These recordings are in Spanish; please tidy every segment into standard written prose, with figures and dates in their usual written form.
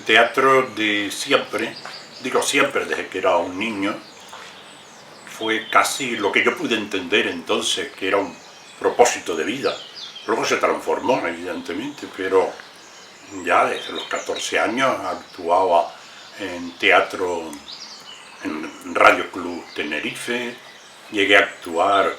teatro de siempre, digo siempre desde que era un niño, fue casi lo que yo pude entender entonces, que era un propósito de vida. Luego se transformó, evidentemente, pero ya desde los 14 años actuaba en teatro, en Radio Club Tenerife, llegué a actuar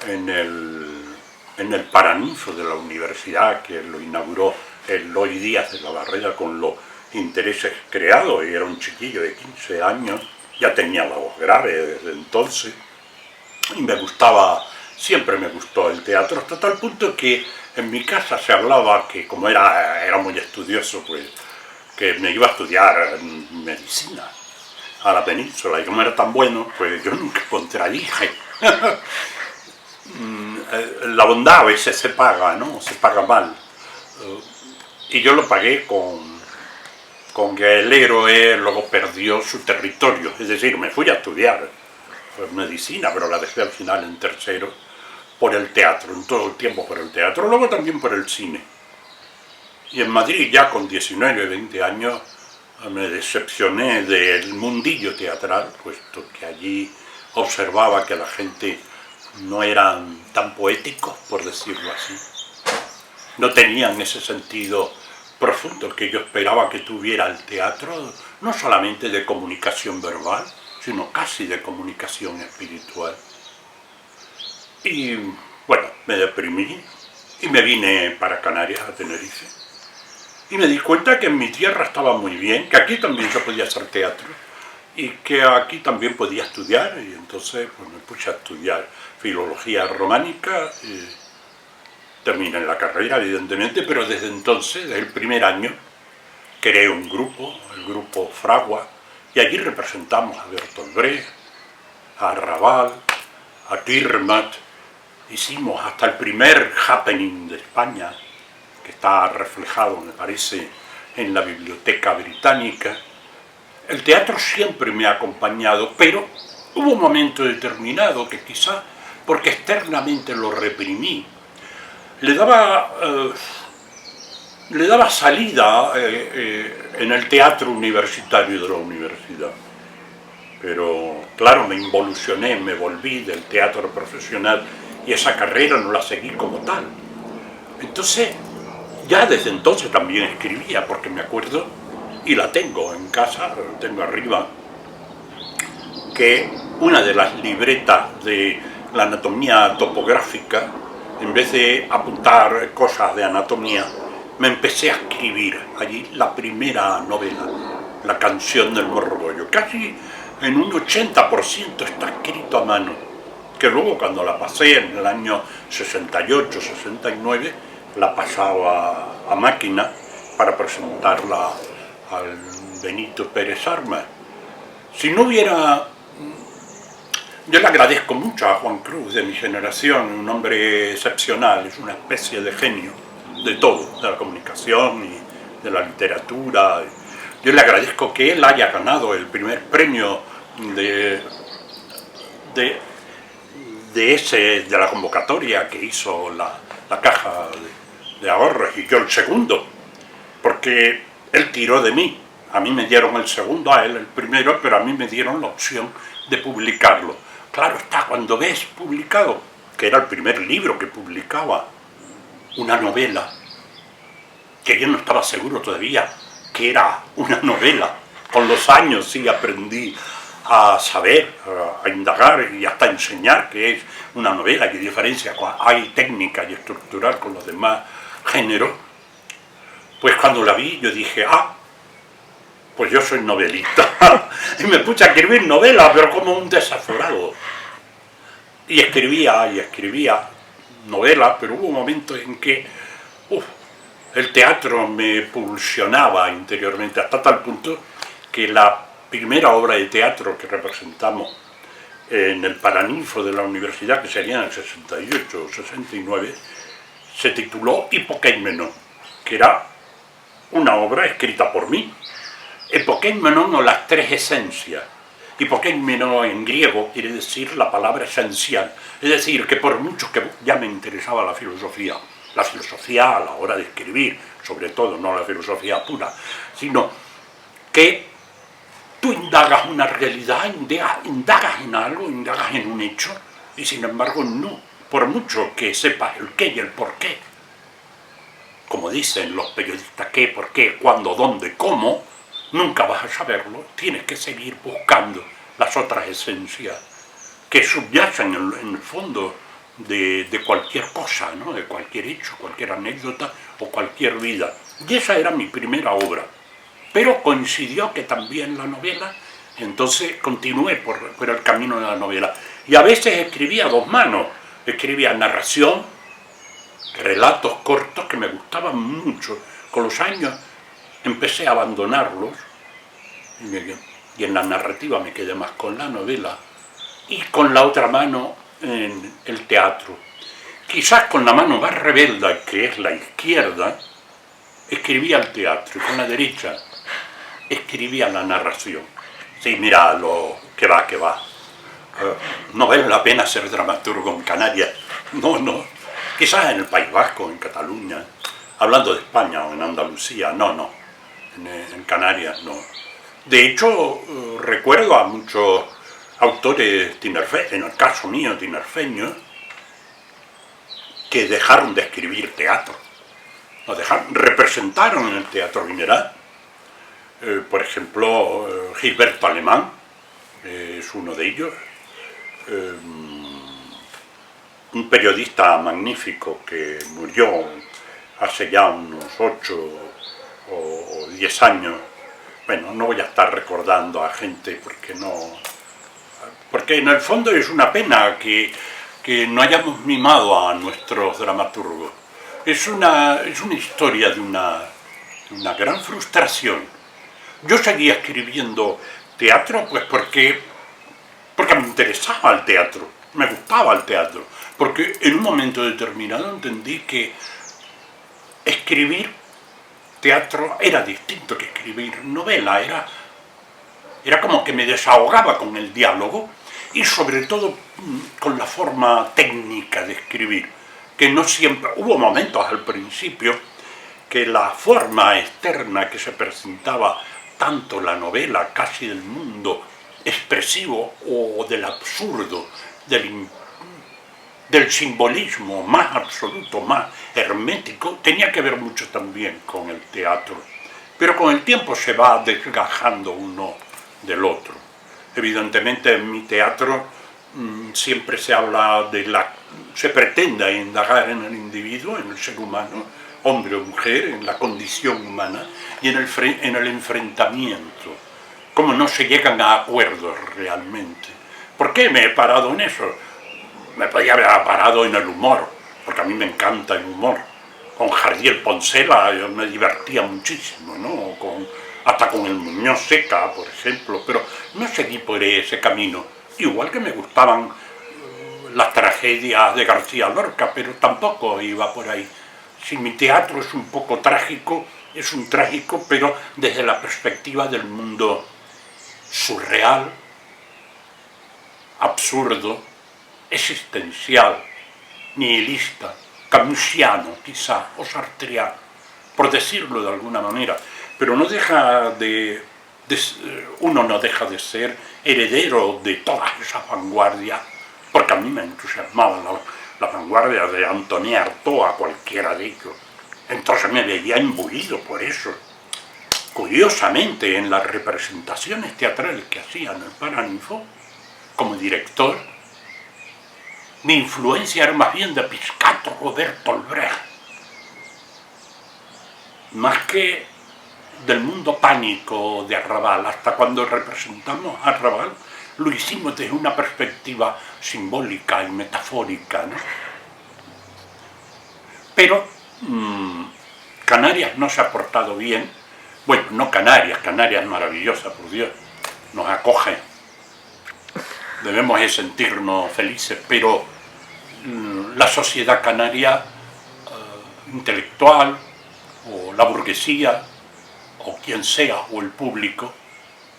en el Paraninfo de la universidad, que lo inauguró Eloy Díaz de la Barrera con los intereses creados, y era un chiquillo de 15 años, ya tenía la voz grave desde entonces, y me gustaba, siempre me gustó el teatro, hasta tal punto que en mi casa se hablaba que, como era muy estudioso, pues que me iba a estudiar medicina a la península, y como era tan bueno, pues yo nunca contradije. La bondad a veces se paga, ¿no? Se paga mal. Y yo lo pagué con que el héroe luego perdió su territorio. Es decir, me fui a estudiar medicina, pero la dejé al final en tercero por el teatro, en todo el tiempo por el teatro, luego también por el cine. Y en Madrid, ya con 19, 20 años, me decepcioné del mundillo teatral, puesto que allí observaba que la gente no eran tan poéticos, por decirlo así. No tenían ese sentido profundo que yo esperaba que tuviera el teatro, no solamente de comunicación verbal, sino casi de comunicación espiritual. Y bueno, me deprimí y me vine para Canarias, a Tenerife. Y me di cuenta que en mi tierra estaba muy bien, que aquí también se podía hacer teatro y que aquí también podía estudiar, y entonces pues me puse a estudiar filología románica. Terminé la carrera, evidentemente, pero desde entonces, desde el primer año, creé un grupo, el grupo Fragua, y allí representamos a Bertolt Brecht, a Raval, a Tirmat. Hicimos hasta el primer happening de España, que está reflejado, me parece, en la Biblioteca Británica. El teatro siempre me ha acompañado, pero hubo un momento determinado que quizá, porque externamente lo reprimí, le daba salida en el teatro universitario de la universidad. Pero claro, me involucioné, me volví del teatro profesional y esa carrera no la seguí como tal. Entonces, ya desde entonces también escribía, porque me acuerdo, y la tengo en casa, la tengo arriba, que una de las libretas de la anatomía topográfica, en vez de apuntar cosas de anatomía, me empecé a escribir allí la primera novela, La canción del morrogollo. Casi en un 80% está escrito a mano, que luego cuando la pasé en el año 68, 69, la pasaba a máquina para presentarla al Benito Pérez Armas. Si no hubiera... Yo le agradezco mucho a Juan Cruz, de mi generación, un hombre excepcional, es una especie de genio de todo, de la comunicación y de la literatura. Yo le agradezco que él haya ganado el primer premio de la convocatoria que hizo la Caja de Ahorros, y yo el segundo, porque él tiró de mí. A mí me dieron el segundo, a él el primero, pero a mí me dieron la opción de publicarlo. Claro está, cuando ves publicado, que era el primer libro que publicaba, una novela, que yo no estaba seguro todavía que era una novela. Con los años sí aprendí a saber, a indagar y hasta enseñar qué es una novela, qué diferencia hay técnica y estructural con los demás géneros. Pues cuando la vi yo dije, pues yo soy novelista. Y me puse a escribir novelas, pero como un desaforado. Y escribía novelas, pero hubo momentos en que el teatro me pulsionaba interiormente, hasta tal punto que la primera obra de teatro que representamos en el Paraninfo de la universidad, que sería en el 68 o 69, se tituló Hipokeimenon, que era una obra escrita por mí. Hipokeimenon, o las tres esencias. Hipokeimenon en griego quiere decir la palabra esencial. Es decir, que por mucho que ya me interesaba la filosofía a la hora de escribir, sobre todo, no la filosofía pura, sino que tú indagas una realidad, indagas en algo, indagas en un hecho, y sin embargo no, por mucho que sepas el qué y el por qué, como dicen los periodistas, qué, por qué, cuándo, dónde, cómo, nunca vas a saberlo, tienes que seguir buscando las otras esencias que subyacen en el fondo de cualquier cosa, ¿no? De cualquier hecho, cualquier anécdota o cualquier vida. Y esa era mi primera obra. Pero coincidió que también la novela, entonces continué por el camino de la novela. Y a veces escribía a dos manos, escribía narración, relatos cortos que me gustaban mucho. Con los años empecé a abandonarlos y en la narrativa me quedé más con la novela y con la otra mano en el teatro. Quizás con la mano más rebelde, que es la izquierda, escribía el teatro y con la derecha escribía la narración. Sí, mira, que va. No vale la pena ser dramaturgo en Canarias. No. Quizás en el País Vasco, en Cataluña, hablando de España o en Andalucía, no. En Canarias, no. De hecho, recuerdo a muchos autores tinerfeños, en el caso mío tinerfeños, que dejaron de escribir teatro. Representaron en el Teatro Mineral. Por ejemplo, Gilberto Alemán es uno de ellos, un periodista magnífico que murió hace ya unos 8 o 10 años. Bueno, no voy a estar recordando a gente porque en el fondo es una pena que no hayamos mimado a nuestros dramaturgos. Es una historia de una gran frustración. Yo seguía escribiendo teatro pues porque me interesaba el teatro, me gustaba el teatro, porque en un momento determinado entendí que escribir teatro era distinto que escribir novela, era como que me desahogaba con el diálogo y sobre todo con la forma técnica de escribir, que no siempre, hubo momentos al principio que la forma externa que se presentaba tanto la novela casi del mundo expresivo o del absurdo, del simbolismo más absoluto, más hermético, tenía que ver mucho también con el teatro. Pero con el tiempo se va desgajando uno del otro. Evidentemente en mi teatro siempre se habla se pretende indagar en el individuo, en el ser humano, hombre o mujer, en la condición humana y en el enfrentamiento. Cómo no se llegan a acuerdos realmente. ¿Por qué me he parado en eso? Me podía haber parado en el humor, porque a mí me encanta el humor. Con Jardiel Poncela yo me divertía muchísimo, ¿no? Hasta con el Muñoz Seca, por ejemplo, pero no seguí por ese camino. Igual que me gustaban las tragedias de García Lorca, pero tampoco iba por ahí. Si mi teatro es un poco trágico, es un trágico, pero desde la perspectiva del mundo surreal, absurdo, existencial, nihilista, camusiano quizá, o sartreano, por decirlo de alguna manera, pero no deja uno no deja de ser heredero de todas esas vanguardias, porque a mí me entusiasmaban la vanguardia de Antoine Artaud, a cualquiera de ellos. Entonces me veía imbuido por eso. Curiosamente, en las representaciones teatrales que hacía en el Paraninfo, como director, mi influencia era más bien de Piscator o Bertolt Brecht, más que del mundo pánico de Arrabal. Hasta cuando representamos a Arrabal, lo hicimos desde una perspectiva simbólica y metafórica, ¿no? Pero Canarias no se ha portado bien. Bueno, no Canarias es maravillosa, por Dios, nos acoge. Debemos de sentirnos felices, pero la sociedad canaria intelectual, o la burguesía, o quien sea, o el público,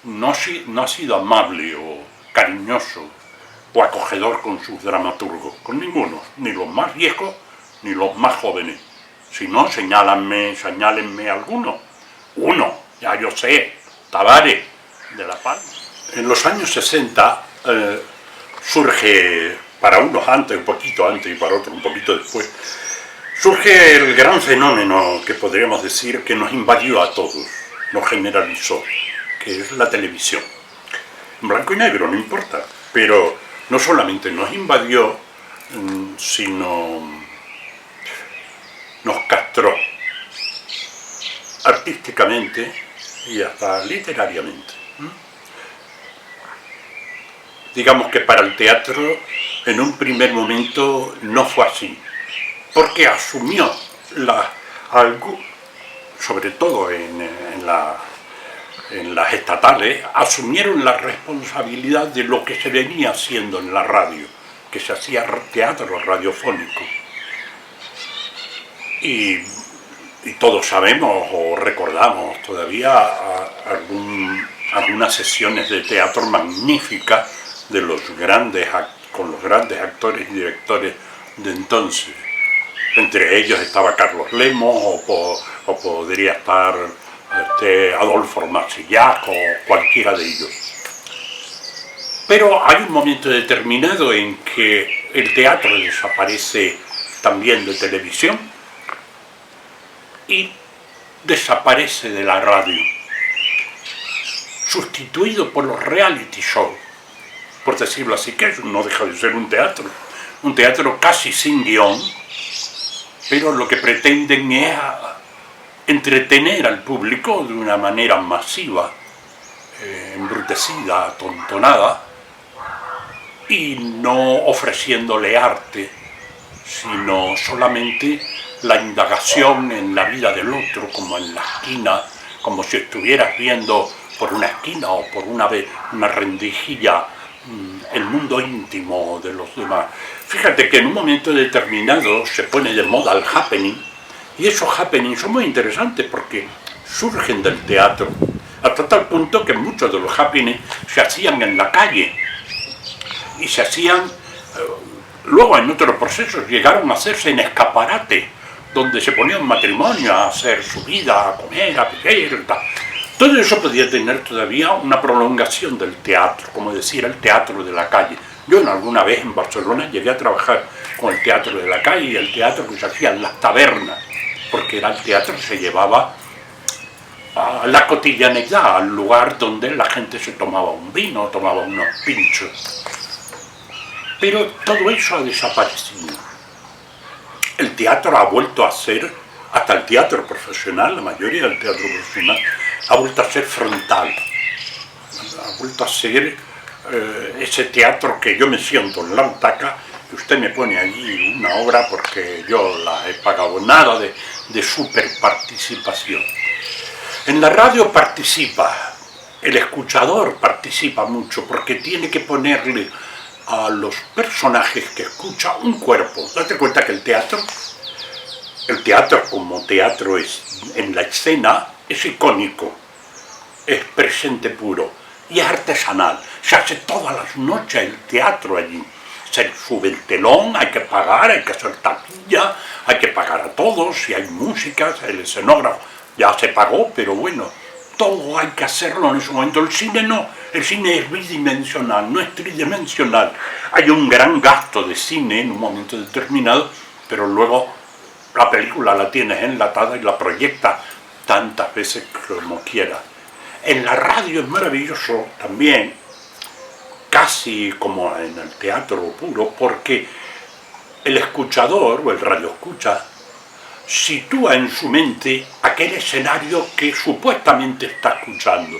no ha sido amable o cariñoso o acogedor con sus dramaturgos, con ninguno, ni los más viejos ni los más jóvenes. Si no, señálenme alguno. Uno, ya yo sé, Tabaré de La Palma. En los años 60 surge, para unos antes, un poquito antes y para otros un poquito después, surge el gran fenómeno que podríamos decir que nos invadió a todos, nos generalizó, que es la televisión. En blanco y negro, no importa, pero no solamente nos invadió, sino nos castró artísticamente y hasta literariamente. Digamos que para el teatro en un primer momento no fue así, porque asumió, sobre todo en las estatales, asumieron la responsabilidad de lo que se venía haciendo en la radio, que se hacía teatro radiofónico. Y todos sabemos o recordamos todavía algunas sesiones de teatro magníficas de con los grandes actores y directores de entonces. Entre ellos estaba Carlos Lemos o podría estar Adolfo Marsillach o cualquiera de ellos. Pero hay un momento determinado en que el teatro desaparece también de televisión y desaparece de la radio, sustituido por los reality shows, por decirlo así, que no deja de ser un teatro casi sin guión, pero lo que pretenden es entretener al público de una manera masiva, embrutecida, atontonada, y no ofreciéndole arte, sino solamente la indagación en la vida del otro, como en la esquina, como si estuvieras viendo por una esquina o por una rendijilla el mundo íntimo de los demás. Fíjate que en un momento determinado se pone de moda el happening, y esos happenings son muy interesantes porque surgen del teatro, hasta tal punto que muchos de los happenings se hacían en la calle, y se hacían, luego en otros procesos llegaron a hacerse en escaparate, donde se ponía un matrimonio a hacer su vida, a comer, a beber, tal. Todo eso podía tener todavía una prolongación del teatro, como decir, el teatro de la calle. Yo alguna vez en Barcelona llegué a trabajar con el teatro de la calle y el teatro que se hacía en las tabernas, porque era el teatro que se llevaba a la cotidianidad, al lugar donde la gente se tomaba un vino, tomaba unos pinchos. Pero todo eso ha desaparecido. El teatro ha vuelto a ser, hasta el teatro profesional, la mayoría del teatro profesional, ha vuelto a ser frontal. Ha vuelto a ser ese teatro que yo me siento en la butaca y usted me pone allí una obra porque yo la he pagado, nada de superparticipación. En la radio participa, el escuchador participa mucho porque tiene que ponerle a los personajes que escucha un cuerpo. Date cuenta que el teatro como teatro es en la escena, es icónico, es presente puro y es artesanal. Se hace todas las noches el teatro allí. Se sube el telón, hay que pagar, hay que hacer taquilla, hay que pagar a todos, si hay música, el escenógrafo ya se pagó, pero bueno, todo hay que hacerlo en ese momento. El cine no, el cine es bidimensional, no es tridimensional. Hay un gran gasto de cine en un momento determinado, pero luego la película la tienes enlatada y la proyectas tantas veces como quieras. En la radio es maravilloso también, casi como en el teatro puro, porque el escuchador o el radioescucha sitúa en su mente aquel escenario que supuestamente está escuchando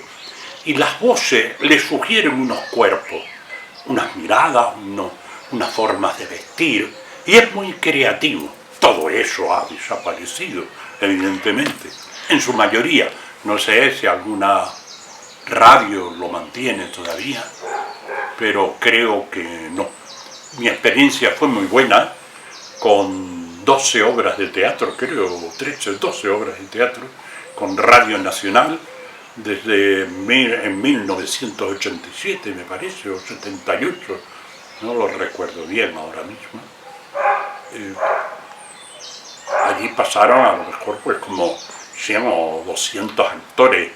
y las voces le sugieren unos cuerpos, unas miradas, unas formas de vestir, y es muy creativo. Todo eso ha desaparecido, evidentemente, en su mayoría. No sé si alguna radio lo mantiene todavía, pero creo que no. Mi experiencia fue muy buena con 12 obras de teatro, creo, 12 obras de teatro, con Radio Nacional, desde en 1987, me parece, o 78, no lo recuerdo bien ahora mismo. Allí pasaron a lo mejor pues como 100 o 200 actores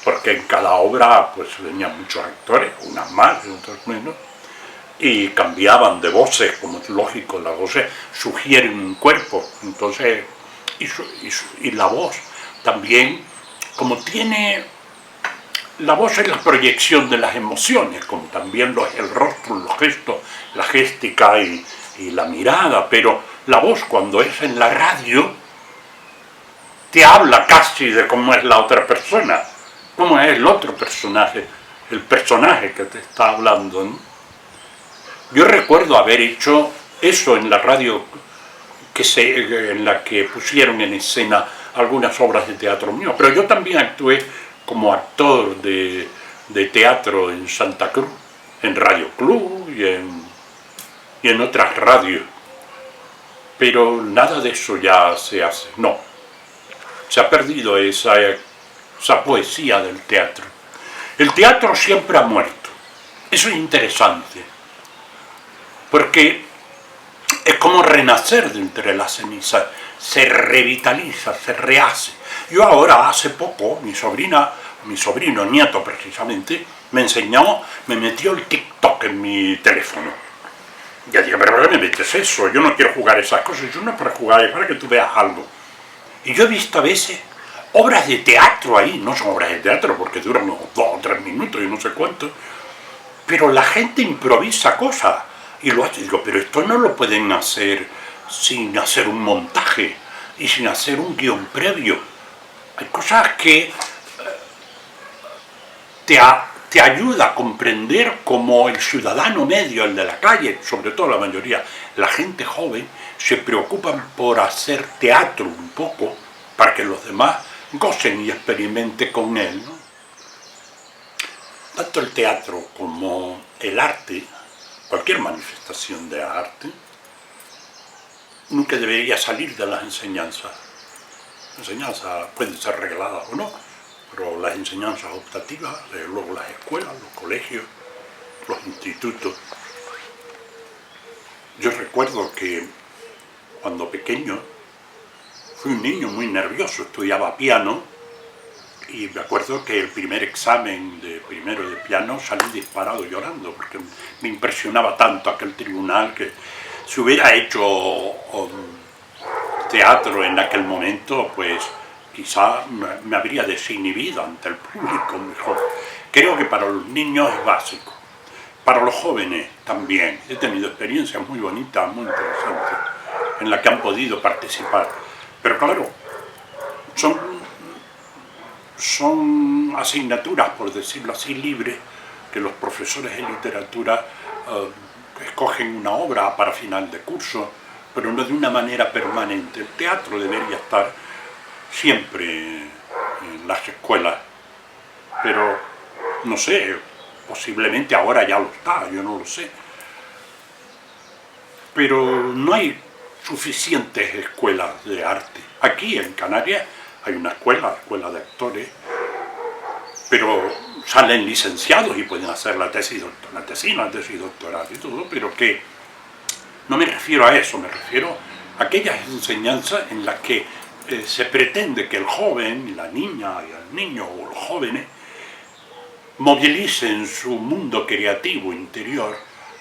porque en cada obra pues venían muchos actores, unas más y otras menos, y cambiaban de voces, como es lógico, las voces sugieren un cuerpo, entonces, y la voz también, como tiene, la voz es la proyección de las emociones, como también el rostro, los gestos, la géstica y la mirada, pero la voz cuando es en la radio, te habla casi de cómo es la otra persona, cómo es el otro personaje, el personaje que te está hablando, ¿no? Yo recuerdo haber hecho eso en la radio en la que pusieron en escena algunas obras de teatro mío, pero yo también actué como actor de teatro en Santa Cruz, en Radio Club y en otras radios, pero nada de eso ya se hace, no, se ha perdido esa poesía del teatro. El teatro siempre ha muerto, eso es interesante, porque es como renacer de entre las cenizas, se revitaliza, se rehace. Yo ahora, hace poco, mi sobrino nieto precisamente, me metió el TikTok en mi teléfono. Ya dije, pero ¿por qué me metes eso? Yo no quiero jugar esas cosas, yo no para jugar, es para que tú veas algo. Y yo he visto a veces obras de teatro ahí, no son obras de teatro porque duran unos 2 o 3 minutos y no sé cuánto, pero la gente improvisa cosas. Y lo hace, digo, pero esto no lo pueden hacer sin hacer un montaje y sin hacer un guión previo. Hay cosas que te ayuda a comprender cómo el ciudadano medio, el de la calle, sobre todo la mayoría, la gente joven, se preocupan por hacer teatro un poco para que los demás gocen y experimenten con él, ¿no? Tanto el teatro como el arte, cualquier manifestación de arte, nunca debería salir de las enseñanzas. Las enseñanzas pueden ser regladas o no, pero las enseñanzas optativas, luego las escuelas, los colegios, los institutos. Yo recuerdo que cuando pequeño fui un niño muy nervioso, estudiaba piano, y me acuerdo que el primer examen de primero de piano salí disparado llorando, porque me impresionaba tanto aquel tribunal que si hubiera hecho teatro en aquel momento, pues quizá me habría desinhibido ante el público mejor. Creo que para los niños es básico, para los jóvenes también. He tenido experiencias muy bonitas, muy interesantes, en las que han podido participar. Pero claro, son asignaturas, por decirlo así, libres, que los profesores de literatura escogen una obra para final de curso, pero no de una manera permanente. El teatro debería estar siempre en las escuelas, pero no sé, posiblemente ahora ya lo está, yo no lo sé. Pero no hay suficientes escuelas de arte. Aquí en Canarias hay una escuela de actores, pero salen licenciados y pueden hacer la tesis doctoral y todo, pero que no me refiero a eso, me refiero a aquellas enseñanzas en las que se pretende que el joven, la niña y el niño o los jóvenes movilicen su mundo creativo interior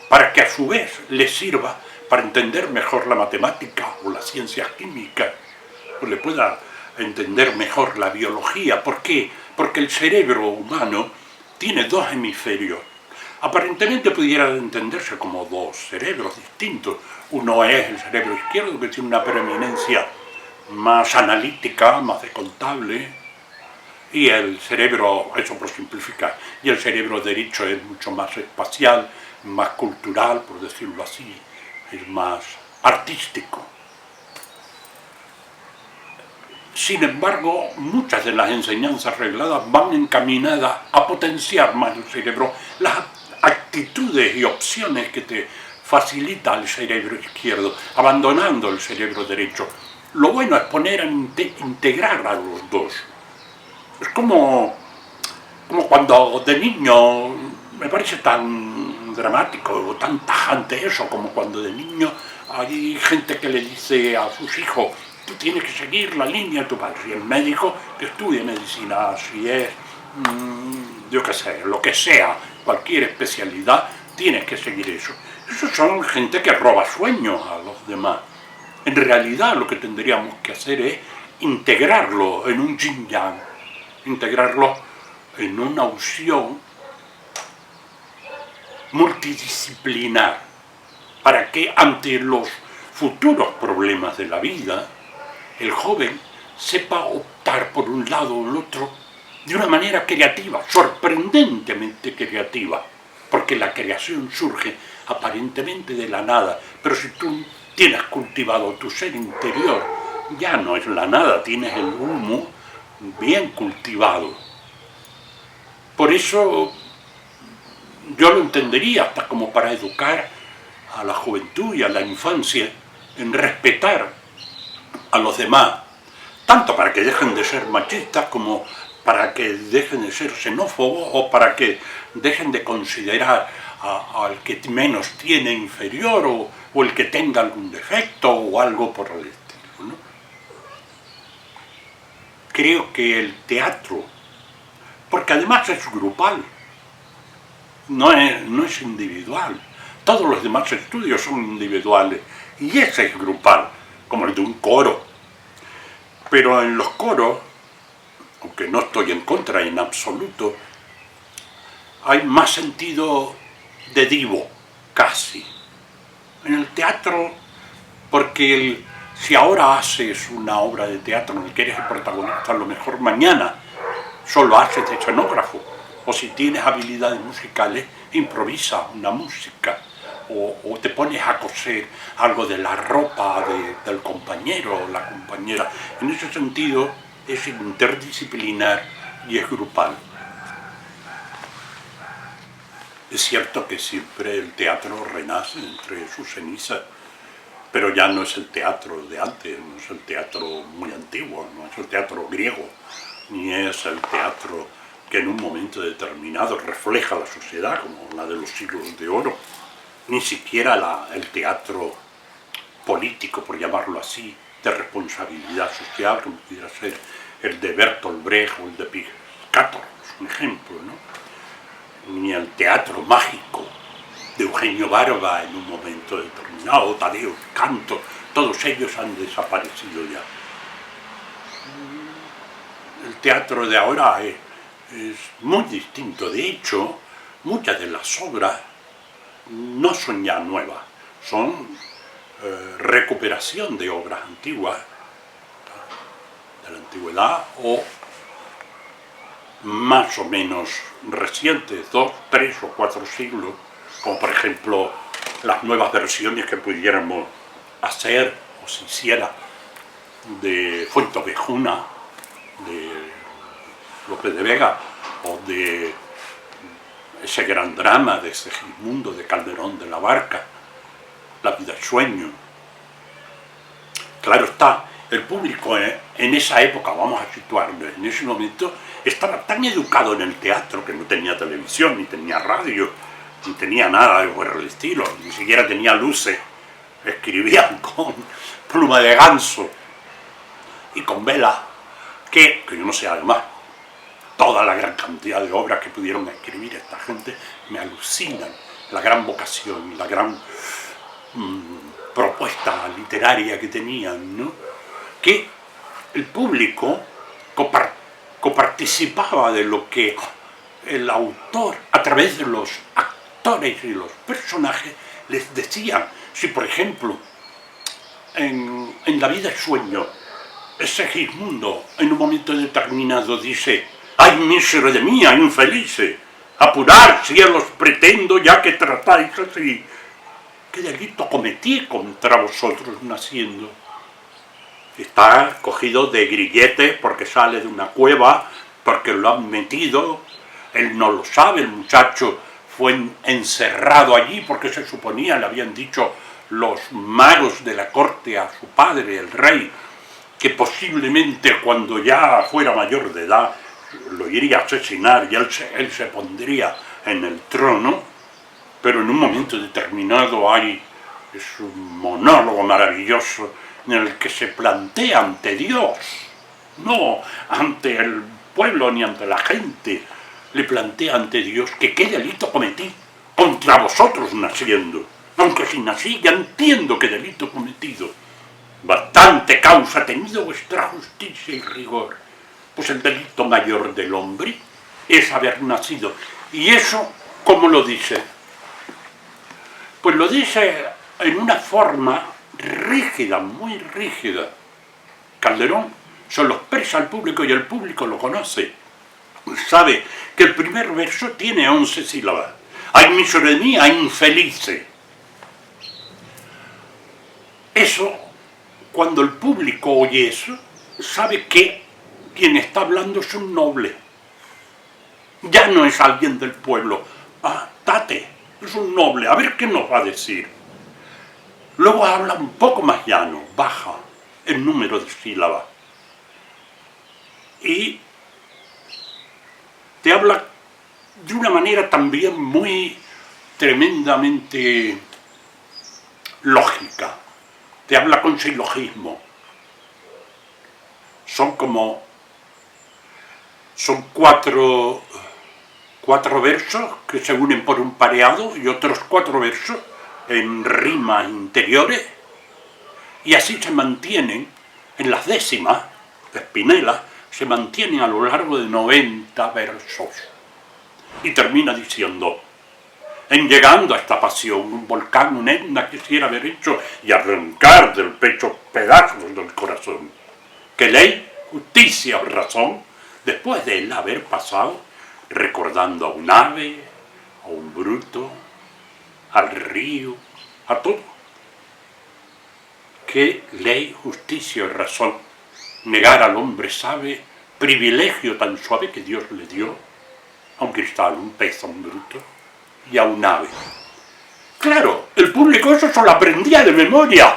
para que a su vez les sirva para entender mejor la matemática o las ciencias químicas, o le pueda entender mejor la biología. ¿Por qué? Porque el cerebro humano tiene 2 hemisferios. Aparentemente pudiera entenderse como 2 cerebros distintos. Uno es el cerebro izquierdo, que tiene una preeminencia más analítica, más de contable, y el cerebro, eso por simplificar, y el cerebro derecho es mucho más espacial, más cultural, por decirlo así, es más artístico. Sin embargo, muchas de las enseñanzas regladas van encaminadas a potenciar más el cerebro, las actitudes y opciones que te facilita el cerebro izquierdo, abandonando el cerebro derecho. Lo bueno es poner a integrar a los dos. Es como cuando de niño, me parece tan dramático o tan tajante eso, como cuando de niño hay gente que le dice a sus hijos: tú tienes que seguir la línea de tu padre. Y el médico que estudie medicina, si es yo qué sé, lo que sea, cualquier especialidad, tienes que seguir eso. Esos son gente que roba sueños a los demás. En realidad lo que tendríamos que hacer es integrarlo en un yin-yang, integrarlo en una opción multidisciplinar, para que ante los futuros problemas de la vida, el joven sepa optar por un lado o el otro de una manera creativa, sorprendentemente creativa, porque la creación surge aparentemente de la nada, pero si tú tienes cultivado tu ser interior, ya no es la nada, tienes el humo bien cultivado. Por eso yo lo entendería hasta como para educar a la juventud y a la infancia en respetar a los demás, tanto para que dejen de ser machistas como para que dejen de ser xenófobos o para que dejen de considerar al que menos tiene inferior o el que tenga algún defecto o algo por el estilo, ¿no? Creo que el teatro, porque además es grupal, no es individual, todos los demás estudios son individuales y ese es grupal, como el de un coro. Pero en los coros, aunque no estoy en contra en absoluto, hay más sentido de divo, casi. En el teatro, porque si ahora haces una obra de teatro en la que eres el protagonista, a lo mejor mañana solo haces de escenógrafo, o si tienes habilidades musicales, improvisa una música, o te pones a coser algo de la ropa del compañero o la compañera. En ese sentido es interdisciplinar y es grupal. Es cierto que siempre el teatro renace entre sus cenizas, pero ya no es el teatro de antes, no es el teatro muy antiguo, no es el teatro griego, ni es el teatro que en un momento determinado refleja la sociedad, como la de los siglos de oro, ni siquiera el teatro político, por llamarlo así, de responsabilidad social, como pudiera ser el de Bertolt Brecht o el de Piscator, es un ejemplo, ¿no? Ni el teatro mágico de Eugenio Barba en un momento determinado, Tadeo Canto, todos ellos han desaparecido ya. El teatro de ahora es muy distinto. De hecho, muchas de las obras no son ya nuevas, son recuperación de obras antiguas, de la antigüedad, o más o menos recientes, 2, 3 o 4 siglos, como por ejemplo las nuevas versiones que pudiéramos hacer o se hiciera de Fuenteovejuna, de Lope de Vega, o de ese gran drama de Segismundo de Calderón de la Barca, La vida es sueño. Claro está, el público en esa época, vamos a situarlo, en ese momento estaba tan educado en el teatro que no tenía televisión, ni tenía radio, ni tenía nada de por el estilo, ni siquiera tenía luces, escribían con pluma de ganso y con vela, que yo no sé, además, toda la gran cantidad de obras que pudieron escribir esta gente me alucinan, la gran vocación, la gran propuesta literaria que tenían, ¿no? Que el público coparticipaba de lo que el autor, a través de los actores y los personajes, les decía. Si, por ejemplo, en La vida es sueño, Segismundo en un momento determinado dice: ¡ay, mísero de mí, infelices! ¡Apurar, cielos, pretendo, ya que tratáis así! ¿Qué delito cometí contra vosotros naciendo? Está cogido de grilletes porque sale de una cueva, porque lo han metido, él no lo sabe, el muchacho fue encerrado allí porque se suponía, le habían dicho los magos de la corte a su padre, el rey, que posiblemente cuando ya fuera mayor de edad lo iría a asesinar y él se pondría en el trono, pero en un momento determinado es un monólogo maravilloso en el que se plantea ante Dios, no ante el pueblo ni ante la gente, le plantea ante Dios que qué delito cometí contra vosotros naciendo. Aunque si nací, ya entiendo qué delito he cometido. Bastante causa ha tenido vuestra justicia y rigor, pues el delito mayor del hombre es haber nacido. ¿Y eso cómo lo dice? Pues lo dice en una forma rígida, muy rígida. Calderón se lo expresa al público y el público lo conoce. Sabe que el primer verso tiene 11 sílabas. Ay, misere mía, infelice. Eso, cuando el público oye eso, sabe que quien está hablando es un noble. Ya no es alguien del pueblo. Ah, Tate, es un noble, a ver qué nos va a decir. Luego habla un poco más llano, baja el número de sílabas. Y te habla de una manera también muy tremendamente lógica. Te habla con silogismo. Son cuatro versos que se unen por un pareado y otros 4 versos en rimas interiores, y así se mantienen en las décimas de Spinetta, se mantienen a lo largo de 90 versos. Y termina diciendo: en llegando a esta pasión, un volcán, un Etna quisiera haber hecho y arrancar del pecho pedazos del corazón. Que ley, justicia o razón, después de él haber pasado, recordando a un ave, a un bruto, al río, a todo. Que ley, justicia o razón, negar al hombre sabe, privilegio tan suave que Dios le dio a un cristal, un pez, a un bruto y a un ave. Claro, el público eso solo aprendía de memoria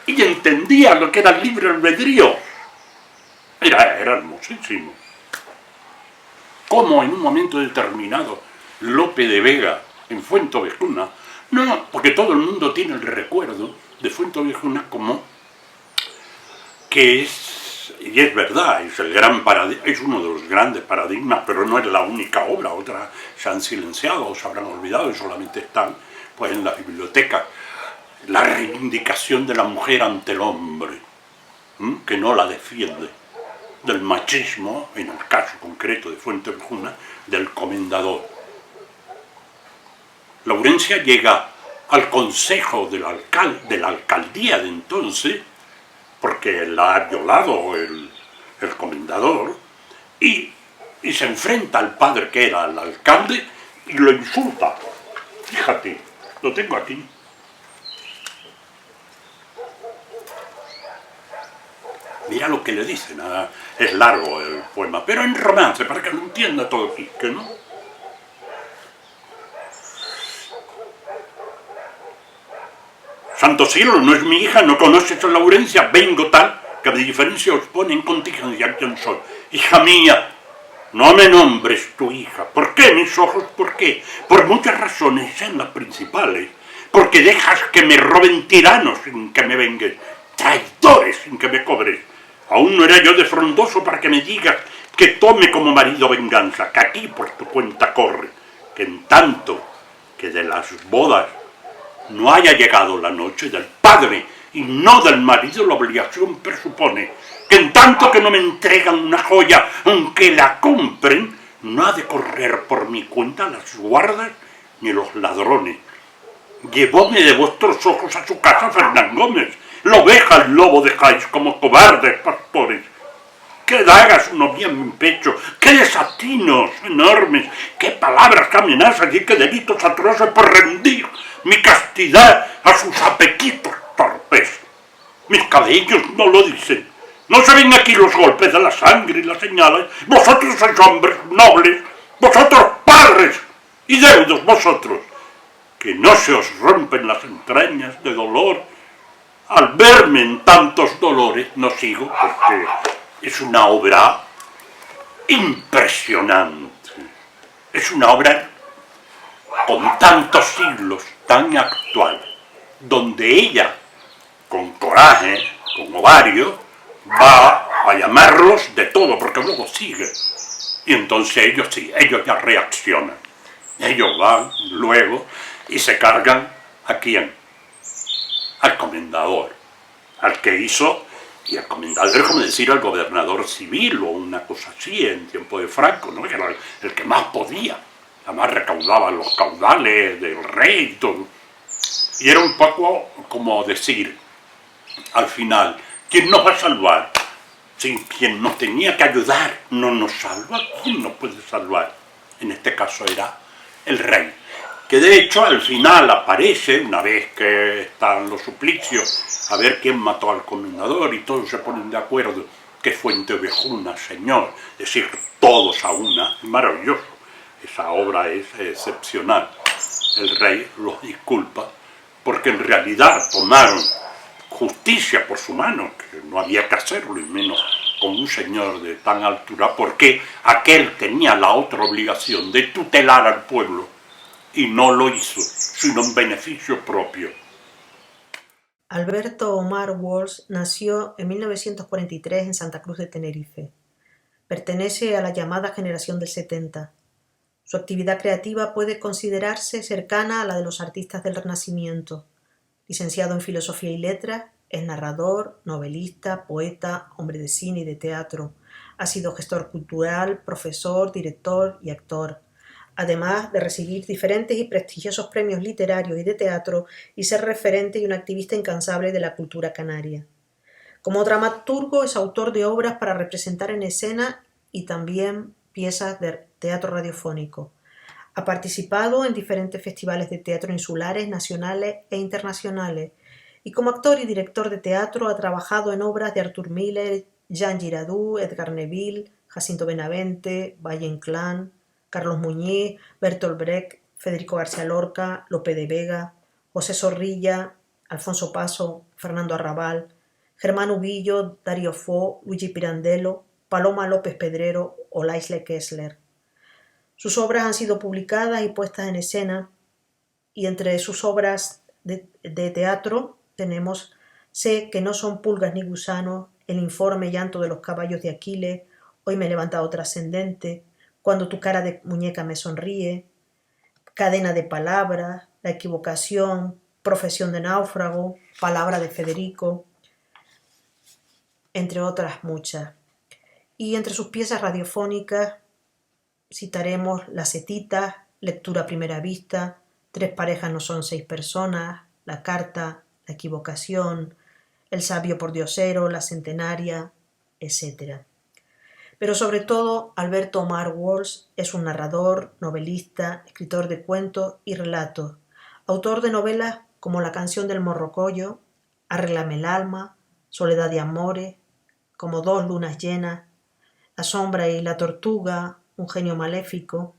y entendía lo que era el libre albedrío. Era hermosísimo. Como en un momento determinado Lope de Vega en Fuenteovejuna, no, porque todo el mundo tiene el recuerdo de Fuenteovejuna como que es, y es verdad, es uno de los grandes paradigmas, pero no es la única obra. Otras se han silenciado o se habrán olvidado y solamente están pues en la biblioteca. La reivindicación de la mujer ante el hombre, que no la defiende, del machismo, en el caso concreto de Fuenteovejuna, del comendador. Laurencia llega al consejo de la alcaldía de entonces, porque la ha violado el comendador, y se enfrenta al padre que era el alcalde y lo insulta. Fíjate, lo tengo aquí. Mira lo que le dicen. Es largo el poema, pero en romance, para que lo entienda todo Quique, ¿no? Santo cielo, no es mi hija, no conoces a Laurencia, vengo tal, que de diferencia os pone en contingencia quién soy. Hija mía, no me nombres tu hija. ¿Por qué, mis ojos? ¿Por qué? Por muchas razones, sean las principales. Porque dejas que me roben tiranos sin que me vengues, traidores sin que me cobres. Aún no era yo de frondoso para que me digas que tome como marido venganza, que aquí por tu cuenta corre, que en tanto que de las bodas no haya llegado la noche del padre y no del marido, la obligación presupone que en tanto que no me entregan una joya, aunque la compren, no ha de correr por mi cuenta las guardas ni los ladrones. Llevóme de vuestros ojos a su casa Fernán Gómez, la oveja al lobo dejáis como cobardes pastores. ¡Qué dagas no vi en mi pecho! ¡Qué desatinos enormes! ¡Qué palabras, qué amenazas y qué delitos atroces por rendir mi castidad a sus apetitos torpes! Mis cabellos no lo dicen. No se ven aquí los golpes de la sangre y las señales. Vosotros sois hombres nobles, vosotros padres y deudos vosotros, que no se os rompen las entrañas de dolor al verme en tantos dolores. No sigo porque es una obra impresionante. Es una obra con tantos siglos, tan actual, donde ella, con coraje, con ovario, va a llamarlos de todo, porque luego sigue. Y entonces ellos sí, ellos ya reaccionan. Ellos van luego y se cargan ¿a quién? Al comendador, al que hizo, y el comendador es como decir al gobernador civil o una cosa así en tiempo de Franco, ¿no? Que era el que más podía, además recaudaba los caudales del rey y todo. Y era un poco como decir, al final, ¿quién nos va a salvar? Si quien nos tenía que ayudar no nos salva, ¿quién nos puede salvar? En este caso era el rey, que de hecho al final aparece, una vez que están los suplicios, a ver quién mató al comendador y todos se ponen de acuerdo, que Fuentevejuna, señor, es decir, todos a una, maravilloso, esa obra es excepcional. El rey los disculpa, porque en realidad tomaron justicia por su mano, que no había que hacerlo, y menos con un señor de tan altura, porque aquel tenía la otra obligación de tutelar al pueblo, y no lo hizo, sino en beneficio propio. Alberto Omar Walsh nació en 1943 en Santa Cruz de Tenerife. Pertenece a la llamada generación del 70. Su actividad creativa puede considerarse cercana a la de los artistas del Renacimiento. Licenciado en Filosofía y Letras, es narrador, novelista, poeta, hombre de cine y de teatro. Ha sido gestor cultural, profesor, director y actor, además de recibir diferentes y prestigiosos premios literarios y de teatro y ser referente y un activista incansable de la cultura canaria. Como dramaturgo es autor de obras para representar en escena y también piezas de teatro radiofónico. Ha participado en diferentes festivales de teatro insulares, nacionales e internacionales, y como actor y director de teatro ha trabajado en obras de Arthur Miller, Jean Giraudoux, Edgar Neville, Jacinto Benavente, Valle Inclán, Carlos Muñiz, Bertolt Brecht, Federico García Lorca, Lope de Vega, José Zorrilla, Alfonso Paso, Fernando Arrabal, Germán Ubillo, Darío Fo, Luigi Pirandello, Paloma López Pedrero o Laisle Kessler. Sus obras han sido publicadas y puestas en escena, y entre sus obras de teatro tenemos Sé que no son pulgas ni gusanos, El informe llanto de los caballos de Aquiles, Hoy me he levantado trascendente, Cuando tu cara de muñeca me sonríe, Cadena de palabras, La equivocación, Profesión de náufrago, Palabra de Federico, entre otras muchas. Y entre sus piezas radiofónicas citaremos Las setitas, Lectura a primera vista, Tres parejas no son 6 personas, La carta, La equivocación, El sabio pordiosero, La centenaria, etc. Pero sobre todo, Alberto Omar Walsh es un narrador, novelista, escritor de cuentos y relatos, autor de novelas como La canción del morrocoyo, Arréglame el alma, Soledad de amores, como Dos lunas llenas, La sombra y la tortuga, Un genio maléfico,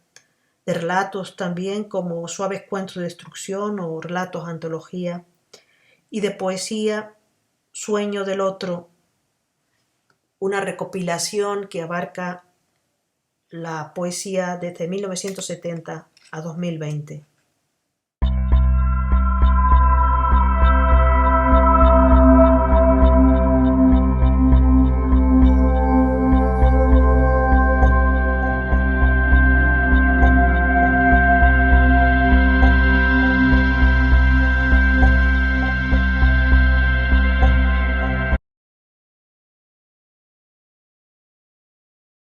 de relatos también como Suaves cuentos de destrucción o Relatos antología, y de poesía Sueño del otro, una recopilación que abarca la poesía desde 1970 a 2020.